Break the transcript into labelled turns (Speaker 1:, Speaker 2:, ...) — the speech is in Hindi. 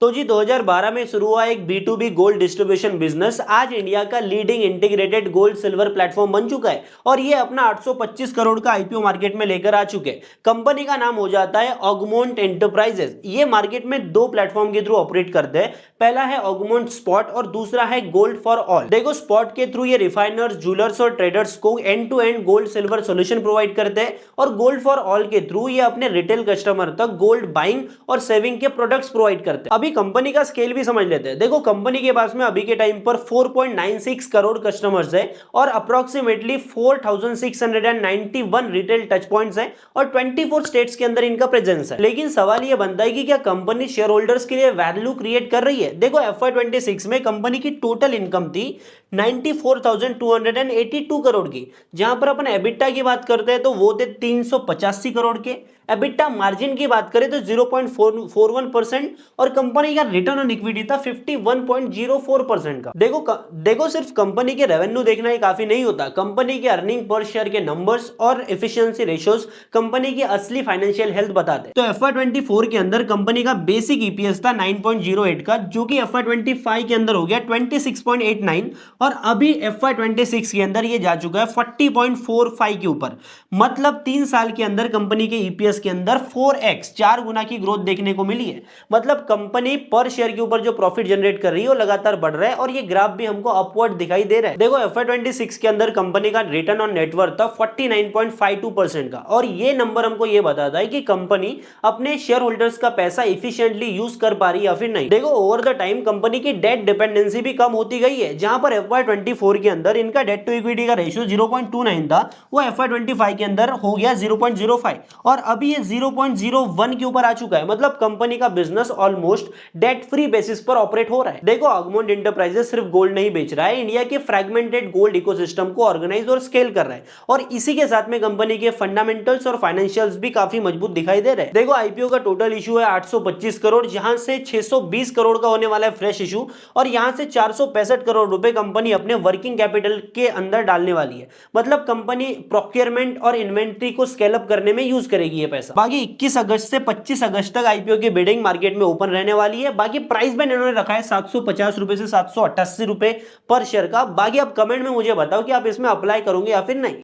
Speaker 1: तो जी 2012 में शुरू हुआ एक B2B गोल्ड डिस्ट्रीब्यूशन बिजनेस आज इंडिया का leading integrated gold silver platform बन चुका है और ये अपना 825 करोड़ का आईपीओ मार्केट में लेकर आ चुके हैं। कंपनी का नाम हो जाता है ऑगमोंट एंटरप्राइजेस। ये मार्केट में दो प्लेटफॉर्म के थ्रू ऑपरेट करते हैं। पहला है ऑगमोंट स्पॉट और दूसरा है गोल्ड फॉर ऑल। देखो स्पॉट के थ्रू ये रिफाइनर्स, ज्वेलर्स और ट्रेडर्स को end to end gold silver solution provide करते हैं और गोल्ड फॉर ऑल के थ्रू ये अपने रिटेल कस्टमर तक गोल्ड बाइंग और सेविंग के प्रोडक्ट्स प्रोवाइड करते हैं। अभी कंपनी का स्केल भी समझ लेते हैं। देखो कंपनी के पास में अभी के टाइम पर 4.96 करोड़ कस्टमर्स है और अप्रोक्सीमेटली 4691 रिटेल टच पॉइंट्स हैं और 24 स्टेट्स के अंदर इनका प्रेजेंस है। लेकिन सवाल यह बनता है कि क्या कंपनी शेयर होल्डर्स के लिए वैल्यू क्रिएट कर रही है। देखो FY26 में कंपनी की टोटल इनकम थी 94,282 करोड़ की, जहां पर अपन एबिटा की बात करते हैं तो वो थे 385 करोड़ के। एबिटा मार्जिन की बात करें तो 0.41% और कंपनी का रिटर्न ऑन इक्विटी था 51.04% का। देखो सिर्फ कंपनी के रेवेन्यू देखना ही काफी नहीं होता। कंपनी के अर्निंग पर शेयर के नंबर्स और एफिशिएंसी रेशियोज कंपनी की असली फाइनेंशियल हेल्थ बताते हैं। तो FY24 के अंदर कंपनी का बेसिक ईपीएस था 9.08 का, जो कि FY25 के अंदर हो गया 26.89 और अभी FY26 के अंदर ये जा चुका है 40.45 के ऊपर। मतलब 3 साल के अंदर कंपनी के ईपीएस के अंदर 4x 4 गुना की ग्रोथ देखने को मिली है। मतलब कंपनी पर शेयर के ऊपर जो प्रॉफिट जनरेट कर रही है वो लगातार बढ़ रहा है और ये ग्राफ भी हमको अपवर्ड दिखाई दे रहा है। देखो FY26 के अंदर कंपनी का रिटर्न ऑन नेटवर्थ था 49.52% का और ये नंबर हमको ये बताता है कि कंपनी अपने शेयर होल्डर्स का पैसा इफिशिएंटली यूज कर पा रही है या फिर नहीं। देखो ओवर द टाइम कंपनी की डेट डिपेंडेंसी भी कम होती गई है, जहां पर FY24 के अंदर इनका डेट टू इक्विटी का रेशियो 0.29 था, वो FY25 के अंदर हो गया 0.05 और अभी ये 0.01 के ऊपर आ चुका है। मतलब कंपनी का business almost debt free basis पर ऑपरेट हो रहा है। देखो ऑगमोंट एंटरप्राइजेस सिर्फ गोल्ड नहीं बेच रहा है, इंडिया के फ्रैगमेंटेड गोल्ड इकोसिस्टम को ऑर्गेनाइज और स्केल कर रहा है और इसी के साथ में कंपनी के फंडामेंटल्स और फाइनेंशियल्स भी काफी मजबूत दिखाई दे रहे हैं। देखो आईपीओ का टोटल इशू है 825 करोड़, जहां से 620 करोड़ का होने वाला है फ्रेश इशू और यहां से 465 करोड़ रुपए कंपनी अपने वर्किंग कैपिटल के अंदर डालने वाली है। मतलब कंपनी प्रोक्योरमेंट और इन्वेंट्री को स्केल अप करने में यूज करेगी ये पैसा। बाकी 21 अगस्त से 25 अगस्त तक आईपीओ की बिडिंग मार्केट में ओपन रहने वाली है। बाकी प्राइस बैंड इन्होंने रखा है 750 रुपए से 788 रुपए पर शेयर का। बाकी आप कमेंट में मुझे बताओ कि आप इसमें अप्लाई करोगे या फिर नहीं।